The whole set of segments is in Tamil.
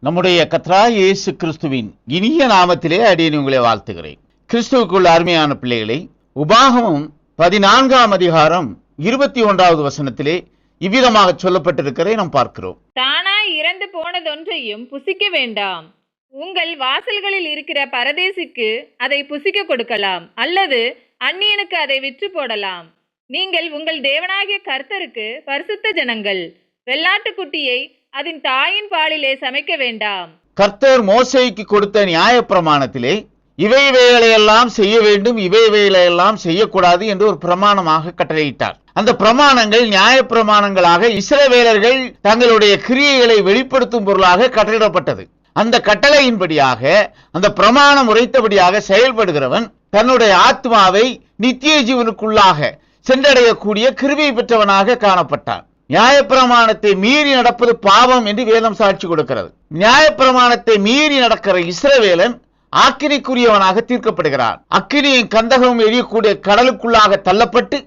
நம்முடைய கர்த்தராகிய இயேசு கிறிஸ்துவின் இனிய நாமத்திலே அடியேன் உங்களை வாழ்த்துகிறேன். கிறிஸ்துவுக்குள் அருமையான பிள்ளைகளை, உபாகமம் 14ஆம் அதிகாரம் 21வது வசனத்திலே இவ்விதமாக சொல்லப்பட்டிருக்கிறதை நாம் பார்க்கிறோம். தானாய் இறந்து போனதொன்றையும் புசிக்க வேண்டாம். உங்கள் வாசல்களில் இருக்கிற பரதேசிக்கு அதை புசிக்க கொடுக்கலாம், அல்லது அந்நியனுக்கு அதை விற்று போடலாம். நீங்கள் உங்கள் தேவனாகிய கர்த்தருக்கு பரிசுத்த ஜனங்கள். வெள்ளாட்டுக்குட்டியை அதன் தாயின் பாலிலே சமைக்க வேண்டாம். கர்த்தர் மோசேக்கு கொடுத்த நியாயப்பிரமாணத்திலே இவையெல்லாம் செய்ய வேண்டும், இவையெல்லாம் செய்யக்கூடாது என்று ஒரு பிரமாணமாக கட்டளையிட்டார். அந்த பிரமாணங்கள் நியாயப்பிரமாணங்களாக இஸ்ரவேலர்கள் தங்களுடைய கிரியைகளை வெளிப்படுத்தும் பொருளாக கட்டளிடப்பட்டது. அந்த கட்டளையின்படியாக, அந்த பிரமாணம் உரைத்தபடியாக செயல்படுகிறவன் தன்னுடைய ஆத்மாவை நித்திய ஜீவனுக்குள்ளாக சென்றடையக்கூடிய கிருபை பெற்றவனாக காணப்பட்டான். நியாயப்பிரமாணத்தை மீறி நடப்பது பாவம் என்று வேதம் சாட்சி கொடுக்கிறது. நியாயப்பிரமாணத்தை மீறி நடக்கிற இஸ்ரவேலன் ஆக்கினைக்குரியவனாக தீர்க்கப்படுகிறான். அக்கினியின் கந்தகம் எரியக்கூடிய கடலுக்குள்ளாக தள்ளப்பட்டு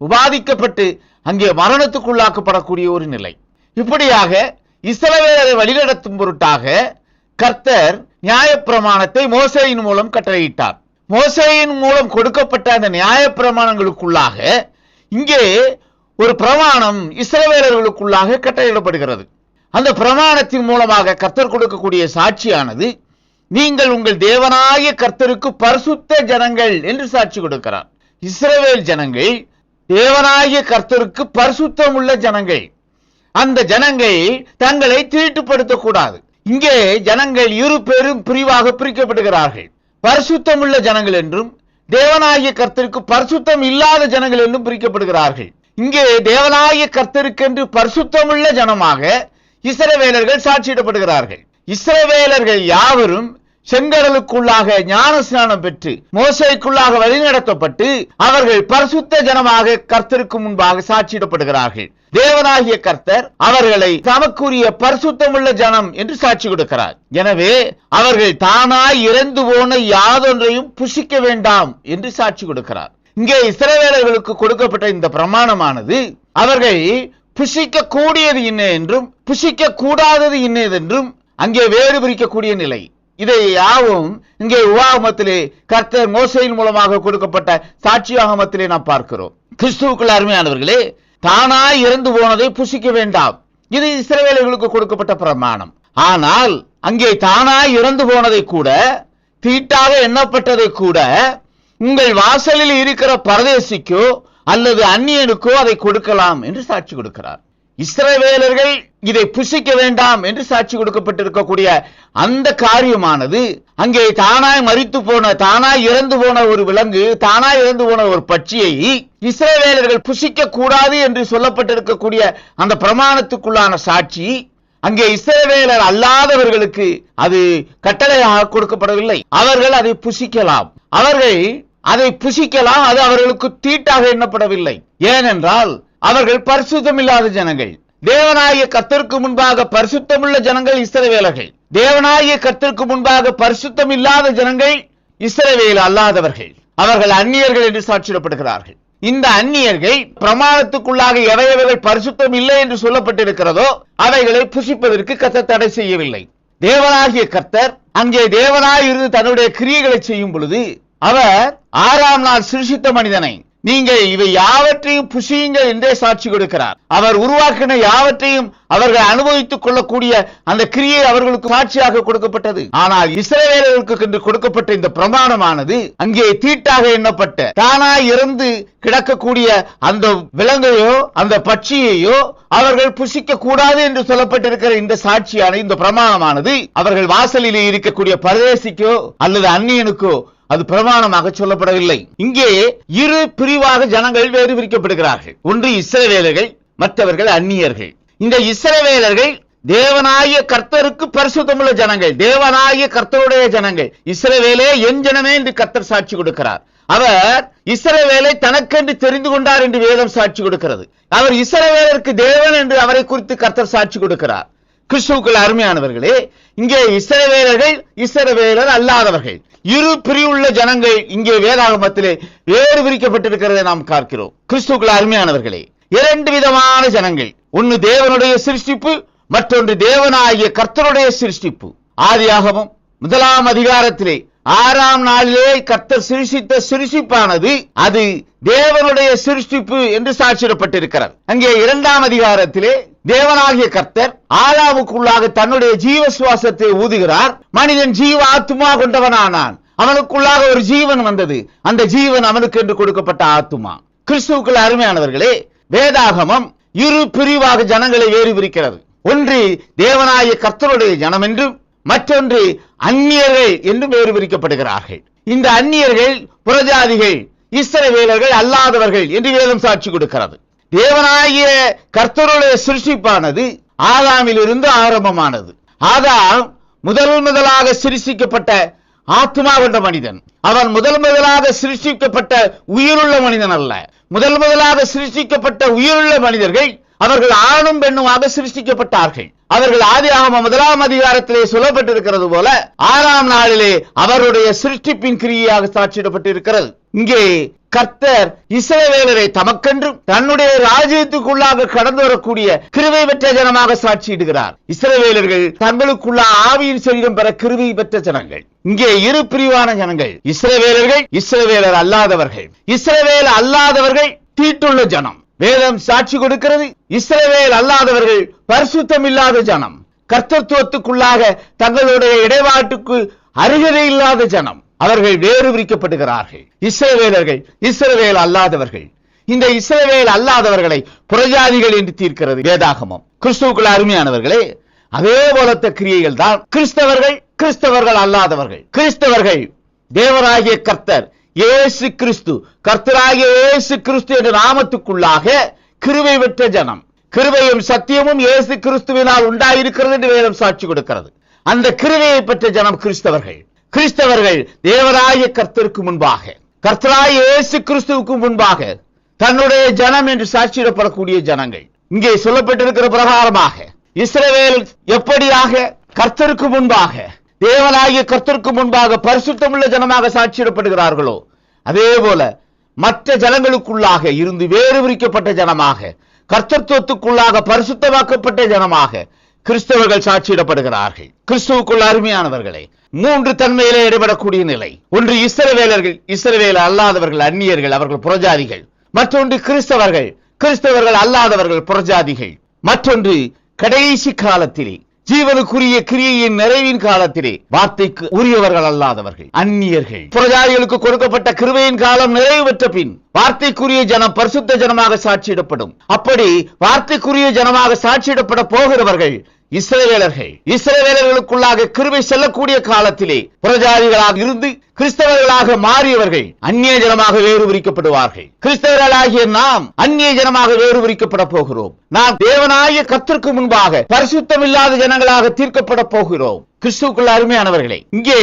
உபாதிக்கப்பட்டு அங்கே மரணத்துக்குள்ளாக்கப்படக்கூடிய ஒரு நிலை. இப்படியாக இஸ்ரவேலரை வழிநடத்தும் பொருட்டாக கர்த்தர் நியாயப்பிரமாணத்தை மோசேயின் மூலம் கட்டளையிட்டார். மோசேயின் மூலம் கொடுக்கப்பட்ட அந்த நியாயப்பிரமாணங்களுக்குள்ளாக இங்கே ஒரு பிரமாணம் இஸ்ரவேலர்களுக்குள்ளாக கட்டளையிடப்படுகிறது. அந்த பிரமாணத்தின் மூலமாக கர்த்தர் கொடுக்கக்கூடிய சாட்சியானது, நீங்கள் உங்கள் தேவனாகிய கர்த்தருக்கு பரிசுத்த ஜனங்கள் என்று சாட்சி கொடுக்கிறார். இஸ்ரவேல் ஜனங்கள் தேவனாகிய கர்த்தருக்கு பரிசுத்தம் உள்ள ஜனங்கள். அந்த ஜனங்கள் தங்களை தீட்டுப்படுத்தக்கூடாது. இங்கே ஜனங்கள் இரு பெரும் பிரிவாக பிரிக்கப்படுகிறார்கள். பரிசுத்தம் உள்ள ஜனங்கள் என்றும் தேவனாகிய கர்த்தருக்கு பரிசுத்தம் இல்லாத ஜனங்கள் என்றும் பிரிக்கப்படுகிறார்கள். இங்கே தேவனாகிய கர்த்தருக்கென்று பரிசுத்தமுள்ள ஜனமாக இஸ்ரவேலர்கள் சாட்சியிடப்படுகிறார்கள். இஸ்ரவேலர்கள் யாவரும் செங்கடலுக்குள்ளாக ஞான ஸ்நானம் பெற்று மோசேக்குள்ளாக வழிநடத்தப்பட்டு அவர்கள் பரிசுத்த ஜனமாக கர்த்தருக்கு முன்பாக சாட்சியிடப்படுகிறார்கள். தேவனாகிய கர்த்தர் அவர்களை தமக்குரிய பரிசுத்தமுள்ள ஜனம் என்று சாட்சி கொடுக்கிறார். எனவே அவர்கள் தானாய் இறந்து போன யாதொன்றையும் புசிக்க வேண்டாம் என்று சாட்சி கொடுக்கிறார். இங்கே இஸ்ரவேலர்களுக்கு கொடுக்கப்பட்ட இந்த பிரமாணமானது அவர்கள் புசிக்க கூடியது இன்ன என்றும் புசிக்க கூடாதது இன்னதென்றும் அங்கே வேறு பிரிக்கக்கூடிய நிலை. இதை யாவும் இங்கே உபாகமத்திலே கர்த்தர் மோசேயின் மூலமாக கொடுக்கப்பட்ட சாட்சியாகமத்திலே நாம் பார்க்கிறோம். கிறிஸ்துவுக்குள் அருமையானவர்களே, தானாய் இறந்து போனதை புசிக்க வேண்டாம், இது இஸ்ரவேலர்களுக்கு கொடுக்கப்பட்ட பிரமாணம். ஆனால் அங்கே தானாய் இறந்து போனதை கூட, தீட்டாக எண்ணப்பட்டதை கூட உங்கள் வாசலில் இருக்கிற பரதேசிக்கோ அல்லது அந்நியனுக்கோ அதை கொடுக்கலாம் என்று சாட்சி கொடுக்கிறார். இஸ்ரவேலர்கள் இதை புசிக்க வேண்டாம் என்று சாட்சி கொடுக்கப்பட்டிருக்கக்கூடிய அந்த காரியமானது அங்கே தானாய் மரித்து போன, தானாய் இறந்து போன ஒரு விலங்கு, தானாய் இறந்து போன ஒரு பட்சியை இஸ்ரவேலர்கள் புசிக்க கூடாது என்று சொல்லப்பட்டிருக்கக்கூடிய அந்த பிரமாணத்துக்குள்ளான சாட்சி அங்கே இஸ்ரவேலர் அல்லாதவர்களுக்கு அது கட்டளையாக கொடுக்கப்படவில்லை. அவர்கள் அதை புசிக்கலாம், அவர்கள் அதை புசிக்கலாம், அது அவர்களுக்கு தீட்டாக எண்ணப்படவில்லை. ஏனென்றால் அவர்கள் பரிசுத்தம் இல்லாத ஜனங்கள். தேவனாகிய கர்த்தருக்கு முன்பாக பரிசுத்தமுள்ள ஜனங்கள் இஸ்ரவேலர்கள். தேவனாகிய கர்த்தருக்கு முன்பாக பரிசுத்தம் இல்லாத ஜனங்கள் இஸ்ரவேல் அல்லாதவர்கள். அவர்கள் அந்நியர்கள் என்று சாட்சியிடப்படுகிறார்கள். இந்த அந்நியர்கள் பிரமாணத்துக்குள்ளாக எவையவைகள் பரிசுத்தம் இல்லை என்று சொல்லப்பட்டிருக்கிறதோ அவைகளை புசிப்பதற்கு கர்த்தர் தடை செய்யவில்லை. தேவனாகிய கர்த்தர் அங்கே தேவனாய் இருந்து தன்னுடைய கிரியைகளை செய்யும் பொழுது அவர் 6ஆம் நாள் சிருஷ்டித்த மனிதனை, நீங்கள் இவை யாவற்றையும் புசியுங்கள் என்றே சாட்சி கொடுக்கிறார். அவர் உருவாக்கின யாவற்றையும் அவர்கள் அனுபவித்துக் கொள்ளக்கூடிய அந்த கிரியை அவர்களுக்கு சாட்சியாக கொடுக்கப்பட்டது. ஆனால் இஸ்ரவேலர்களுக்கு என்று கொடுக்கப்பட்ட இந்த பிரமாணமானது அங்கே தீட்டாக எண்ணப்பட்ட, தானாய் இறந்து கிடக்கக்கூடிய அந்த விலங்கையோ அந்த பட்சியையோ அவர்கள் புசிக்க கூடாது என்று சொல்லப்பட்டிருக்கிற இந்த சாட்சியான இந்த பிரமாணமானது அவர்கள் வாசலிலே இருக்கக்கூடிய பரதேசிக்கோ அல்லது அந்நியனுக்கோ அது பிரமாணமாக சொல்லப்படவில்லை. இங்கே இரு பிரிவாக ஜனங்கள் வேறு பிரிக்கப்படுகிறார்கள். ஒன்று இஸ்ரவேலர்கள், மற்றவர்கள் அந்நியர்கள். இந்த இஸ்ரவேலர்கள் தேவனாகிய கர்த்தருக்கு பரிசுத்தமுள்ள ஜனங்கள், தேவனாகிய கர்த்தருடைய ஜனங்கள். இஸ்ரவேலே என் ஜனமே என்று கர்த்தர் சாட்சி கொடுக்கிறார். அவர் இஸ்ரவேலை தனக்கென்று தெரிந்து கொண்டார் என்று வேதம் சாட்சி கொடுக்கிறது. அவர் இஸ்ரவேலருக்கு தேவன் என்று அவரை குறித்து கர்த்தர் சாட்சி கொடுக்கிறார். கிறிஸ்துவுக்குள் அருமையானவர்களே, இங்கே இஸ்ரவேலர்கள், இஸ்ரவேலர் அல்லாதவர்கள், இரு பிரிவுள்ள ஜனங்கள் இங்கே வேதாகமத்திலே வேறு பிரிக்கப்பட்டிருக்கிறதை நாம் பார்க்கிறோம். கிறிஸ்துவுக்குள் அருமையானவர்களே, இரண்டு விதமான ஜனங்கள். ஒன்னு தேவனுடைய சிருஷ்டிப்பு, மற்றொன்று தேவனாகிய கர்த்தருடைய சிருஷ்டிப்பு. ஆதியாகமம் 1 அதிகாரத்திலே 6ஆம் நாளிலே கர்த்தர் சிருஷ்டித்த சிருஷ்டிப்பானது அது தேவனுடைய சிருஷ்டிப்பு என்று சாட்சியிடப்பட்டிருக்கிறது. அங்கே 2ஆம் அதிகாரத்திலே தேவனாகிய கர்த்தர் ஆதாமுக்குள்ளாக தன்னுடைய ஜீவ சுவாசத்தை ஊதுகிறார். மனிதன் ஜீவ ஆத்துமா கொண்டவனானான். அவனுக்குள்ளாக ஒரு ஜீவன் வந்தது. அந்த ஜீவன் அவனுக்கு என்று கொடுக்கப்பட்ட ஆத்துமா. கிறிஸ்துவுக்குள் அருமையானவர்களே, வேதாகமம் 2 பிரிவாக ஜனங்களை வேறு பிரிக்கிறது. ஒன்று தேவனாகிய கர்த்தருடைய ஜனம் என்றும், மற்றொன்று அந்நியர்கள் என்று வேறு பிரிக்கப்படுகிறார்கள். இந்த அந்நியர்கள் புறஜாதிகள், இஸ்ரவேலர்கள் அல்லாதவர்கள் என்று வேதம் சாட்சி கொடுக்கிறது. தேவனாகிய கர்த்தருடைய சிருஷ்டிப்பானது ஆதாமிலிருந்து ஆரம்பமானது. ஆதாம் முதலாக சிருஷ்டிக்கப்பட்ட ஆத்மா கொண்ட மனிதன். அவன் முதலாக சிருஷ்டிக்கப்பட்ட உயிருள்ள மனிதன் அல்ல. முதலாக சிருஷ்டிக்கப்பட்ட உயிருள்ள மனிதர்கள் அவர்கள் ஆணும் பெண்ணுமாக சிருஷ்டிக்கப்பட்டார்கள். அவர்கள் ஆதியாகமம் 1 அதிகாரத்திலே சொல்லப்பட்டிருக்கிறது போல 6ஆம் நாளிலே அவருடைய சிருஷ்டிப்பின் கிரியையாக சாட்சியிடப்பட்டிருக்கிறது. இங்கே கர்த்தர் இஸ்ரவேலரை தமக்கென்றும் தன்னுடைய ராஜ்யத்துக்குள்ளாக கடந்து வரக்கூடிய கிருபை பெற்ற ஜனமாக சாட்சியிடுகிறார். இஸ்ரவேலர்கள் தங்களுக்குள்ள ஆவியின் சரீரம் பெற கிருபை பெற்ற ஜனங்கள். இங்கே 2 பிரிவான ஜனங்கள், இஸ்ரவேலர்கள், இஸ்ரவேலர் அல்லாதவர்கள். இஸ்ரவேல் அல்லாதவர்கள் தீட்டுள்ள ஜனம். வேதம் சாட்சி கொடுக்கிறது. இஸ்ரவேல் அல்லாதவர்கள் பரிசுத்தம் இல்லாத ஜனம், கர்த்தத்துவத்துக்குள்ளாக தங்களுடைய இடைவாட்டுக்கு அருகதை இல்லாத ஜனம். அவர்கள் வேறு பிரிக்கப்படுகிறார்கள். இஸ்ரவேலர்கள், இஸ்ரவேல் அல்லாதவர்கள். இந்த இஸ்ரவேல் அல்லாதவர்களை புறஜாதிகள் என்று தீர்க்கிறது வேதாகமம். கிறிஸ்துவுக்குள் அருமையானவர்களே, அதே போலத்த கிரியைகள் தான் கிறிஸ்தவர்கள், கிறிஸ்தவர்கள் அல்லாதவர்கள். கிறிஸ்தவர்கள் தேவனாகிய கர்த்தர் இயேசு கிறிஸ்து, கர்த்தராகிய இயேசு கிறிஸ்து என்ற நாமத்துக்குள்ளாக கிருபை பெற்ற ஜனம். கிருபையும் சத்தியமும் இயேசு கிறிஸ்துவினால் உண்டாயிருக்கிறது என்று வேதம் சாட்சி கொடுக்கிறது. அந்த கிருபையை பெற்ற ஜனம் கிறிஸ்தவர்கள். கிறிஸ்தவர்கள் தேவனாகிய கர்த்தருக்கு முன்பாக, கர்த்தராகிய இயேசு கிறிஸ்துவுக்கு முன்பாக தன்னுடைய ஜனம் என்று சாட்சியிடப்படக்கூடிய ஜனங்கள். இங்கே சொல்லப்பட்டிருக்கிற பிரகாரமாக இஸ்ரவேல் எப்படியாக கர்த்தருக்கு முன்பாக, தேவனாகிய கர்த்தருக்கு முன்பாக பரிசுத்தமுள்ள ஜனமாக சாட்சியிடப்படுகிறார்களோ, அதே போல மற்ற ஜனங்களுக்குள்ளாக இருந்து வேறு பிரிக்கப்பட்ட ஜனமாக, கர்த்தத்துவத்துக்குள்ளாக பரிசுத்தமாக்கப்பட்ட ஜனமாக கிறிஸ்தவர்கள் சாட்சியிடப்படுகிறார்கள். கிறிஸ்துவுக்குள் அருமையானவர்களே, 3 தன்மையிலே ஈடுபடக்கூடிய நிலை. ஒன்று இஸ்ரவேலர்கள், இஸ்ரவேல் அல்லாதவர்கள் அந்நியர்கள், அவர்கள் புறஜாதிகள். மற்றொன்று கிறிஸ்தவர்கள், கிறிஸ்தவர்கள் அல்லாதவர்கள் புறஜாதிகள். மற்றொன்று கடைசி காலத்திலே ஜீவனுக்குரிய கிரியையின் நிறைவின் காலத்திலே வார்த்தைக்கு உரியவர்கள் அல்லாதவர்கள் அந்நியர்கள். புறஜாதிகளுக்கு கொடுக்கப்பட்ட கிருபையின் காலம் நிறைவு பெற்ற பின் வார்த்தைக்குரிய ஜனம் பரிசுத்த ஜனமாக சாட்சியிடப்படும். அப்படி வார்த்தைக்குரிய ஜனமாக சாட்சியிடப்பட போகிறவர்கள் இஸ்ரவேலர்கள். இஸ்ரவேலர்களுக்குள்ளாக கிருபை செல்லக்கூடிய காலத்திலே புறஜாதிகளாக இருந்து கிறிஸ்தவர்களாக மாறியவர்கள் அந்நிய ஜனமாக வேறு பிரிக்கப்படுவார்கள். கிறிஸ்தவர்களாகிய நாம் அந்நிய ஜனமாக வேறு பிரிக்கப்பட போகிறோம். நாம் தேவனாகிய கர்த்தருக்கு முன்பாக பரிசுத்தம் இல்லாத ஜனங்களாக தீர்க்கப்பட போகிறோம். கிறிஸ்துவுக்குள்ள அருமையானவர்களே, இங்கே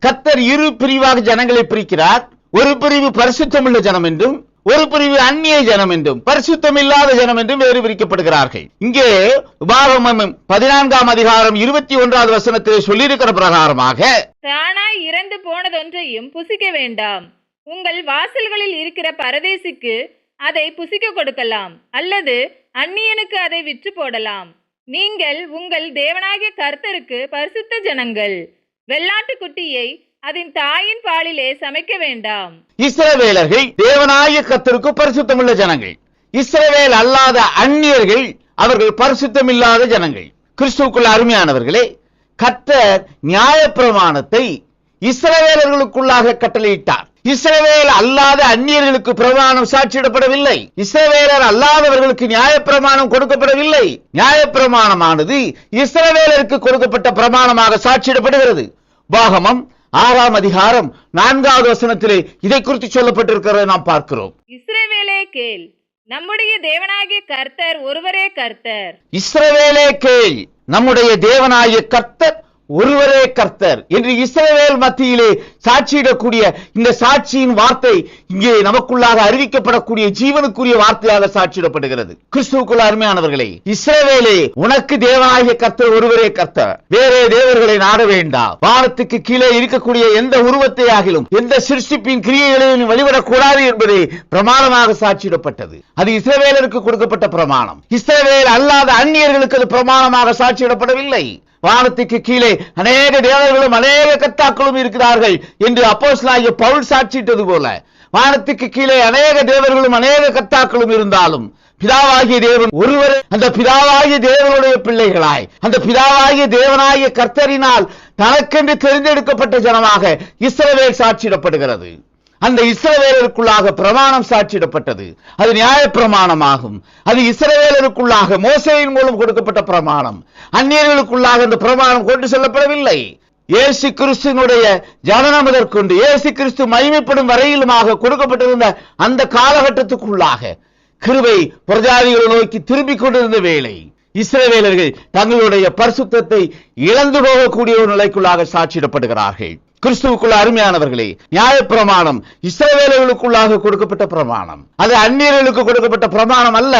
கர்த்தர் 2 பிரிவாக ஜனங்களை பிரிக்கிறார். ஒரு பிரிவு பரிசுத்தமுள்ள ஜனம் என்றும், ஒரு பிரிவு அந்நிய ஜனம் என்றும், பரிசுத்தம் இல்லாத ஜனம் என்றும் வேறு பிரிக்கப்படுகிறார்கள். இங்கே உபாகமம் 14ஆம் அதிகாரம் 21வது வசனத்திலே சொல்லியிருக்கிற பிரகாரமாக, தானாய் இறந்து போனதொன்றையும் புசிக்க வேண்டாம். உங்கள் வாசல்களில் இருக்கிற பரதேசிக்கு அதை புசிக்க கொடுக்கலாம், அல்லது அந்நியனுக்கு அதை விற்று போடலாம். நீங்கள் உங்கள் தேவனாகிய கர்த்தருக்கு பரிசுத்த ஜனங்கள். வெள்ளாட்டுக்குட்டியை அதன் தாயின் பாலிலே சமைக்க வேண்டாம். இஸ்ரவேலர்கள் தேவனாகிய கர்த்தருக்கு பரிசுத்தமுள்ள ஜனங்கள். இஸ்ரவேல் அல்லாத அந்நியர்கள் அவர்கள் பரிசுத்தம் இல்லாத ஜனங்கள். கிறிஸ்துவுக்குள்ள அருமையானவர்களே, கர்த்தர் நியாயப்பிரமாணத்தை இஸ்ரவேலர்களுக்குள்ளாக கட்டளையிட்டார். இஸ்ரவேல் அல்லாத அந்நியர்களுக்கு பிரமாணம் சாட்சியிடப்படவில்லை. இஸ்ரவேலர் அல்லாதவர்களுக்கு நியாயப்பிரமாணம் கொடுக்கப்படவில்லை. நியாயப்பிரமாணமானது இஸ்ரவேலருக்கு கொடுக்கப்பட்ட பிரமாணமாக சாட்சியிடப்படுகிறது. உபாகமம் 6ஆம் அதிகாரம் 4வது வசனத்திலே இதை குறித்து சொல்லப்பட்டிருக்கிறதை நாம் பார்க்கிறோம். இஸ்ரவேலே கேள், நம்முடைய தேவனாகிய கர்த்தர் ஒருவரே கர்த்தர். இஸ்ரவேலே கேள், நம்முடைய தேவனாகிய கர்த்தர் ஒருவரே கர்த்தர் என்று இஸ்ரவேல் மத்தியிலே சாட்சியிடக்கூடிய இந்த சாட்சியின் வார்த்தை இங்கே நமக்குள்ளாக அறிவிக்கப்படக்கூடிய ஜீவனுக்குரிய வார்த்தையாக சாட்சியிடப்படுகிறது. கிறிஸ்துவுக்குள் அருமையானவர்களே, இஸ்ரவேலே, உனக்கு தேவனாகிய கர்த்தர் ஒருவரே கர்த்தர், வேறே தேவர்களை நாட வேண்டாம். வானத்துக்கு கீழே இருக்கக்கூடிய எந்த உருவத்தை ஆகிலும் எந்த சிருஷ்டிப்பின் கிரியைகளையும் வழிபடக்கூடாது என்பதை பிரமாணமாக சாட்சியிடப்பட்டது. அது இஸ்ரவேலருக்கு கொடுக்கப்பட்ட பிரமாணம். இஸ்ரவேல் அல்லாத அந்நியர்களுக்கு அது பிரமாணமாக சாட்சியிடப்படவில்லை. வானத்துக்கு கீழே அநேக தேவர்களும் அநேக கர்த்தாக்களும் இருக்கிறார்கள் என்று அப்போஸ்தலனாகிய பவுல் சாட்சியிட்டது போல, வானத்துக்கு கீழே அநேக தேவர்களும் அநேக கர்த்தாக்களும் இருந்தாலும் பிதாவாகிய தேவன் ஒருவர். அந்த பிதாவாகிய தேவனுடைய பிள்ளைகளாய், அந்த பிதாவாகிய தேவனாகிய கர்த்தரினால் தனக்கென்று தெரிந்தெடுக்கப்பட்ட ஜனமாக இஸ்ரவேல் சாட்சியிடப்படுகிறது. அந்த இஸ்ரவேலருக்குள்ளாக பிரமாணம் சாட்சியிடப்பட்டது. அது நியாய பிரமாணமாகும். அது இஸ்ரவேலருக்குள்ளாக மோசேயின் மூலம் கொடுக்கப்பட்ட பிரமாணம். அந்நியர்களுக்குள்ளாக அந்த பிரமாணம் கொண்டு செல்லப்படவில்லை. இயேசு கிறிஸ்துவினுடைய ஜனனம் முதற்கொண்டு இயேசு கிறிஸ்து மகிமைப்படும் வரையிலுமாக கொடுக்கப்பட்டிருந்த அந்த காலகட்டத்துக்குள்ளாக கிருபை பிரஜாதிகளை நோக்கி திரும்பிக் கொண்டிருந்த வேளை இஸ்ரவேலர்கள் தங்களுடைய பரிசுத்தத்தை இழந்து போகக்கூடிய ஒரு நிலைக்குள்ளாக சாட்சியிடப்படுகிறார்கள். கிறிஸ்துவுக்குள்ள அருமையானவர்களே, நியாயப்பிரமாணம் இஸ்ரவேலர்களுக்குள்ளாக கொடுக்கப்பட்ட பிரமாணம், அது அந்நியர்களுக்கு கொடுக்கப்பட்ட பிரமாணம் அல்ல.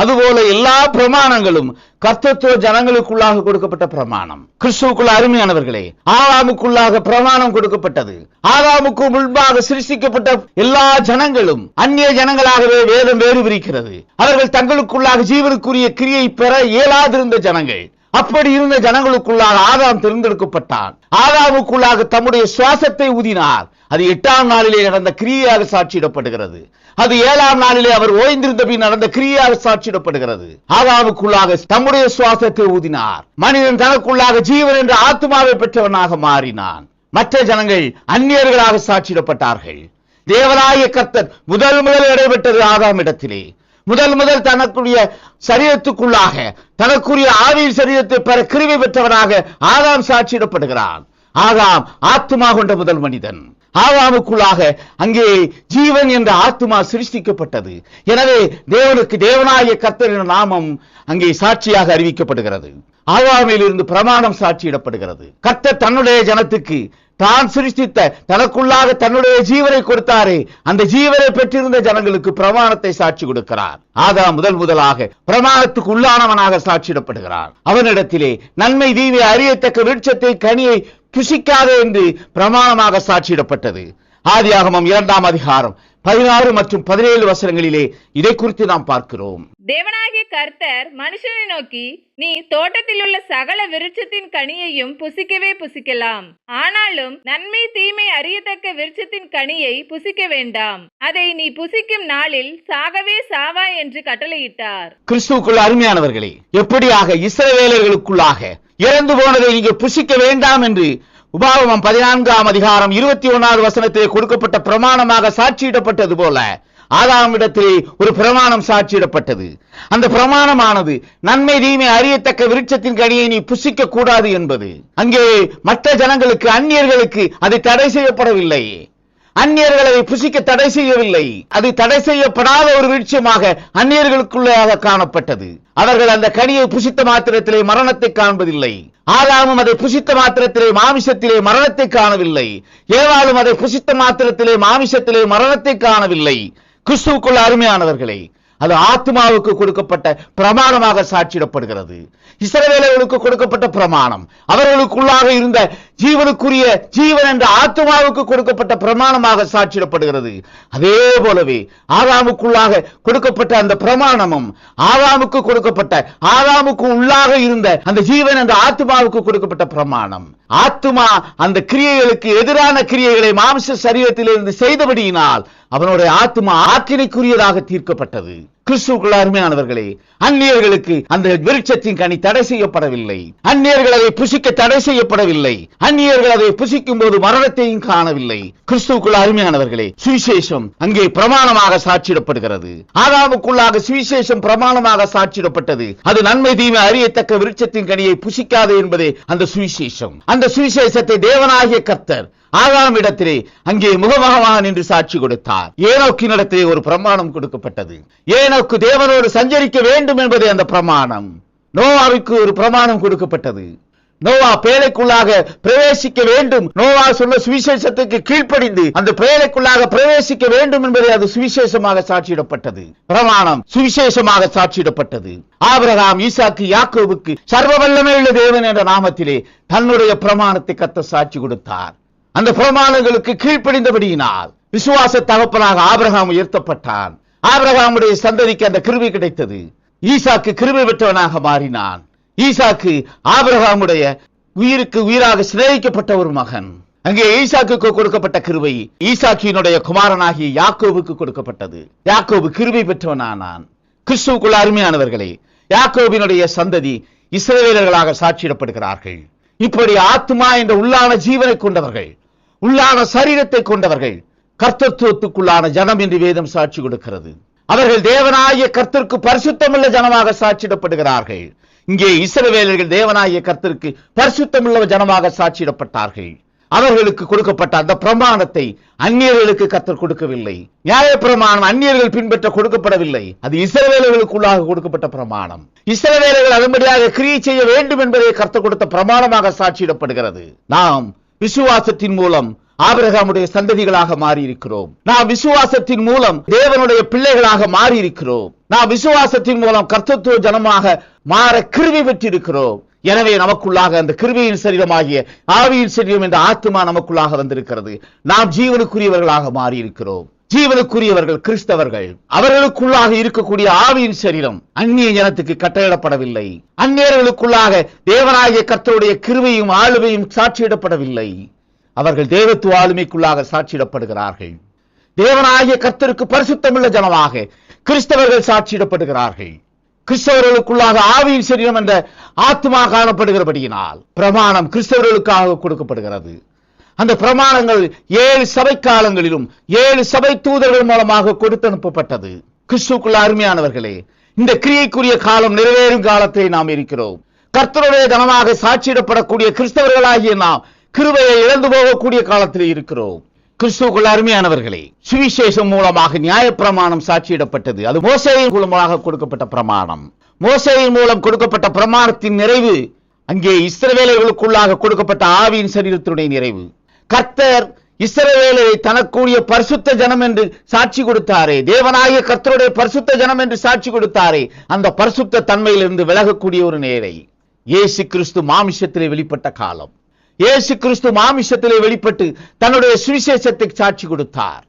அதுபோல எல்லா பிரமாணங்களும் கர்த்தத்துவ ஜனங்களுக்குள்ளாக கொடுக்கப்பட்ட பிரமாணம். கிறிஸ்துவுக்குள்ள அருமையானவர்களே, ஆதாமுக்குள்ளாக பிரமாணம் கொடுக்கப்பட்டது. ஆதாமுக்கு முன்பாக சிருஷ்டிக்கப்பட்ட எல்லா ஜனங்களும் அந்நிய ஜனங்களாகவே வேதம் வேறு பிரிக்கிறது. அவர்கள் தங்களுக்குள்ளாக ஜீவனுக்குரிய கிரியை பெற இயலாதிருந்த ஜனங்கள். அப்படி இருந்த ஜனங்களுக்குள்ளாக ஆதாம் தேர்ந்தெடுக்கப்பட்டான். ஆதாமுக்குள்ளாக தம்முடைய சுவாசத்தை ஊதினார். அது 8ஆம் நாளிலே நடந்த கிரியையாக சாட்சியிடப்படுகிறது. அது 7ஆம் நாளிலே அவர் ஓய்ந்திருந்த பின் நடந்த கிரியையாக சாட்சியிடப்படுகிறது. ஆதாமுக்குள்ளாக தம்முடைய சுவாசத்தை ஊதினார். மனிதன் தனக்குள்ளாக ஜீவன் என்ற ஆத்மாவை பெற்றவனாக மாறினான். மற்ற ஜனங்கள் அந்நியர்களாக சாட்சியிடப்பட்டார்கள். தேவனாகிய கர்த்தர் முதல் இடைபெற்றது ஆதாம் இடத்திலே. முதல் தனக்குரிய சரீரத்துக்குள்ளாக தனக்குரிய ஆவியின் சரீரத்தை பெற கிருபை பெற்றவனாக ஆதாம் சாட்சியிடப்படுகிறான். ஆதாம் ஆத்மா கொண்ட முதல் மனிதன். ஆதாமுக்குள்ளாக அங்கே ஜீவன் என்ற ஆத்மா சிருஷ்டிக்கப்பட்டது. எனவே தேவனுக்கு தேவனாகிய கர்த்தரின் நாமம் அங்கே சாட்சியாக அறிவிக்கப்படுகிறது. ஆதாமில் இருந்து பிரமாணம் சாட்சியிடப்படுகிறது. கர்த்தர் தன்னுடைய ஜனத்துக்கு தான் சிருஷ்டித்த தனக்குள்ளாக தன்னுடைய ஜீவனை கொடுத்தாரே, அந்த ஜீவனை பெற்றிருந்த ஜனங்களுக்கு பிரமாணத்தை சாட்சி கொடுக்கிறார். ஆதாம் முதலாக பிரமாணத்துக்கு உள்ளானவனாக சாட்சியிடப்படுகிறார். அவனிடத்திலே நன்மை தீமை அறியத்தக்க விருட்சத்தை கனியை புசிக்காதே என்று பிரமாணமாக சாட்சியிடப்பட்டது. ஆதியாகமம் 2ஆம் அதிகாரம் 16 மற்றும் 17 வசனங்களிலே இதை குறித்து நாம் பார்க்கிறோம். தேவனாகிய கர்த்தர் மனுஷனை நோக்கி, நீ தோட்டத்தில் உள்ள சகல விருட்சத்தின் கனியையும் புசிக்கவே புசிக்கலாம், ஆனாலும் நன்மை தீமை அறியத்தக்க விருட்சத்தின் கனியை புசிக்க வேண்டாம், அதை நீ புசிக்கும் நாளில் சாகவே சாவாய் என்று கட்டளையிட்டார். கிறிஸ்துவுக்குள் அருமையானவர்களே, எப்படியாக இஸ்ரவேலர்களுக்குள்ளாக இறந்து போனதை நீங்க புசிக்க வேண்டாம் என்று உபாகமம் 14ஆம் அதிகாரம் 21வது வசனத்திலே கொடுக்கப்பட்ட பிரமாணமாக சாட்சியிடப்பட்டது போல ஆதாமிடத்திலே ஒரு பிரமாணம் சாட்சியிடப்பட்டது. அந்த பிரமாணமானது நன்மை தீமை அறியத்தக்க விருட்சத்தின் கனியை நீ புசிக்க கூடாது என்பது. அங்கே மற்ற ஜனங்களுக்கு அந்நியர்களுக்கு அது தடை செய்யப்படவில்லை. அந்நியர்கள் அதை புசிக்க தடை செய்யவில்லை. அது தடை செய்யப்படாத ஒரு விருட்சமாக அந்நியர்களுக்குள்ளாக காணப்பட்டது. அவர்கள் அந்த கனியை புசித்த மாத்திரத்திலே மரணத்தை காண்பதில்லை. ஆதாமும் அதை புசித்த மாத்திரத்திலே மாமிசத்திலே மரணத்தை காணவில்லை. ஏவாளும் அதை புசித்த மாத்திரத்திலே மாமிசத்திலே மரணத்தை காணவில்லை. கிறிஸ்துவுக்குள்ள அருமையானவர்களே, அது ஆத்மாவுக்கு கொடுக்கப்பட்ட பிரமாணமாக சாட்சியிடப்படுகிறது. இஸ்ரவேலர்களுக்கு கொடுக்கப்பட்ட பிரமாணம் அவர்களுக்குள்ளாக இருந்த ஜீவனுக்குரிய ஜீவன் என்ற ஆத்மாவுக்கு கொடுக்கப்பட்ட பிரமாணமாக சாட்சியிடப்படுகிறது. அதே போலவே ஆதாமுக்குள்ளாக கொடுக்கப்பட்ட அந்த பிரமாணமும் ஆதாமுக்கு கொடுக்கப்பட்ட ஆதாமுக்கு உள்ளாக இருந்த அந்த ஜீவன் என்ற ஆத்மாவுக்கு கொடுக்கப்பட்ட பிரமாணம். ஆத்மா அந்த கிரியைகளுக்கு எதிரான கிரியைகளை மாம்ச சரீரத்திலிருந்து செய்தபடியினால் அவனுடைய ஆத்மா ஆக்கினைக்குரியதாக தீர்க்கப்பட்டது. கிறிஸ்துவுக்குள்ள அருமையானவர்களே, அந்நியர்களுக்கு அந்த விருட்சத்தின் கனி தடை செய்யப்படவில்லை. அந்நியர்கள் அதை புசிக்க தடை செய்யப்படவில்லை. அந்நியர்கள் அதை புசிக்கும் போது மரணத்தையும் காணவில்லை. கிறிஸ்துவுக்குள்ள அருமையானவர்களே, சுவிசேஷம் அங்கே பிரமாணமாக சாட்சியிடப்படுகிறது. ஆதாமுக்குள்ளாக சுவிசேஷம் பிரமாணமாக சாட்சியிடப்பட்டது. அது நன்மை தீமை அறியத்தக்க விருட்சத்தின் கனியை புசிக்காது என்பதே அந்த சுவிசேஷம். அந்த சுவிசேஷத்தை தேவனாகிய கர்த்தர் ஆதாமிடத்திலே அங்கே முகமுகமாக நின்று சாட்சி கொடுத்தார். ஏனோக்கினிடத்திலே ஒரு பிரமாணம் கொடுக்கப்பட்டது. ஏனோக்கு தேவனோடு சஞ்சரிக்க வேண்டும் என்பதே அந்த பிரமாணம். நோவாவுக்கு ஒரு பிரமாணம் கொடுக்கப்பட்டது. நோவா பேழைக்குள்ளாக பிரவேசிக்க வேண்டும், நோவா சொன்ன சுவிசேஷத்துக்கு கீழ்ப்படிந்து அந்த பேழைக்குள்ளாக பிரவேசிக்க வேண்டும் என்பதை அது சுவிசேஷமாக சாட்சியிடப்பட்டது. பிரமாணம் சுவிசேஷமாக சாட்சியிடப்பட்டது. ஆபிரகாம், ஈசாக்கு, யாக்கோபுக்கு சர்வ வல்லமை உள்ள தேவன் என்ற நாமத்திலே தன்னுடைய பிரமாணத்தை கர்த்தர் சாட்சி கொடுத்தார். அந்த பிரமாணங்களுக்கு கீழ்ப்படிந்தபடியினால் விசுவாச தகப்பனாக ஆபிரகாம் உயர்த்தப்பட்டான். ஆபிரகாமுடைய சந்ததிக்கு அந்த கிருபை கிடைத்தது. ஈசாக்கு கிருபை பெற்றவனாக மாறினான். ஈசாக்கு ஆபிரகாமுடைய உயிருக்கு உயிராக சிநேகிக்கப்பட்ட ஒரு மகன். அங்கே ஈசாக்கு கொடுக்கப்பட்ட கிருபை ஈசாக்கியினுடைய குமாரனாகிய யாக்கோபுக்கு கொடுக்கப்பட்டது. யாக்கோபு கிருபை பெற்றவனானான். கிறிஸ்துவுக்குள்ள அருமையானவர்களே, யாக்கோபினுடைய சந்ததி இஸ்ரவேலர்களாக சாட்சியிடப்படுகிறார்கள். இப்படி ஆத்மா என்ற உள்ளான ஜீவனை கொண்டவர்கள், உள்ளான சரீரத்தை கொண்டவர்கள் கர்த்தத்துவத்துக்குள்ளான ஜனம் என்று வேதம் சாட்சி கொடுக்கிறது. அவர்கள் தேவனாகிய கர்த்தருக்கு பரிசுத்தமுள்ள ஜனமாக சாட்சியிடப்படுகிறார்கள். இங்கே இஸ்ரவேலர்கள் தேவனாகிய கர்த்தருக்கு பரிசுத்தமுள்ள ஜனமாக சாட்சியிடப்பட்டார்கள். அவர்களுக்கு கொடுக்கப்பட்ட அந்த பிரமாணத்தை அந்நியர்களுக்கு கர்த்தர் கொடுக்கவில்லை. நியாய பிரமாணம் அந்நியர்கள் பின்பற்ற கொடுக்கப்படவில்லை. அது இஸ்ரவேலர்களுக்குள்ளாக கொடுக்கப்பட்ட பிரமாணம். இஸ்ரவேலர்கள் அதன்படியாக கிரியை செய்ய வேண்டும் என்பதை கர்த்தர் கொடுத்த பிரமாணமாக சாட்சியிடப்படுகிறது. நாம் விசுவாசத்தின் மூலம் ஆபிரகாமுடைய சந்ததிகளாக மாறி இருக்கிறோம். நாம் விசுவாசத்தின் மூலம் தேவனுடைய பிள்ளைகளாக மாறி இருக்கிறோம். நாம் விசுவாசத்தின் மூலம் கர்த்தத்துவ ஜனமாக மாற கிருபை பெற்றிருக்கிறோம். எனவே நமக்குள்ளாக அந்த கிருபையின் சரீரமாகிய ஆவியின் சரீரம் என்ற ஆத்மா நமக்குள்ளாக வந்திருக்கிறது. நாம் ஜீவனுக்குரியவர்களாக மாறி இருக்கிறோம். ஜீவனுக்குரியவர்கள் கிறிஸ்தவர்கள். அவர்களுக்குள்ளாக இருக்கக்கூடிய ஆவியின் சரீரம் அந்நிய ஜனத்துக்கு கட்டளையிடப்படவில்லை. அந்நியர்களுக்குள்ளாக தேவனாகிய கர்த்தருடைய கிருபையும் ஆளுமையும் சாட்சியிடப்படவில்லை. அவர்கள் தேவத்துவ ஆளுமைக்குள்ளாக சாட்சியிடப்படுகிறார்கள். தேவனாகிய கர்த்தருக்கு பரிசுத்தமுள்ள ஜனமாக கிறிஸ்தவர்கள் சாட்சியிடப்படுகிறார்கள். கிறிஸ்தவர்களுக்குள்ளாக ஆவியின் சரீரம் என்ற ஆத்மா காணப்படுகிறபடியினால் பிரமாணம் கிறிஸ்தவர்களுக்காக கொடுக்கப்படுகிறது. அந்த பிரமாணங்கள் 7 சபை காலங்களிலும் 7 சபை தூதர்கள் மூலமாக கொடுத்து அனுப்பப்பட்டது. கிறிஸ்துவுக்குள்ள அருமையானவர்களே, இந்த கிரியைக்குரிய காலம் நிறைவேறும் காலத்தை நாம் இருக்கிறோம். கர்த்தருடைய ஜனமாக சாட்சியிடப்படக்கூடிய கிறிஸ்தவர்களாகிய நாம் கிருபையை இழந்து போகக்கூடிய காலத்தில் இருக்கிறோம். கிறிஸ்துவுக்குள்ள அருமையானவர்களே, சுவிசேஷம் மூலமாக நியாயப்பிரமாணம் சாட்சியிடப்பட்டது. அது மோசேயின் மூலமாக கொடுக்கப்பட்ட பிரமாணம். மோசேயின் மூலம் கொடுக்கப்பட்ட பிரமாணத்தின் நிறைவு அங்கே இஸ்ரவேலர்களுக்குள்ளாக கொடுக்கப்பட்ட ஆவியின் சரீரத்தினுடைய நிறைவு. கர்த்தர் இஸ்ரவேலரை தனக்குரிய பரிசுத்த ஜனம் என்று சாட்சி கொடுத்தாரே, தேவனாகிய கர்த்தருடைய பரிசுத்த ஜனம் என்று சாட்சி கொடுத்தாரே, அந்த பரிசுத்த தன்மையிலிருந்து விலகக்கூடிய ஒரு நேரை இயேசு கிறிஸ்து மாமிசத்திலே வெளிப்பட்ட காலம். இயேசு கிறிஸ்து மாமிசத்திலே வெளிப்பட்டு தன்னுடைய சுவிசேஷத்தை சாட்சி கொடுத்தார்.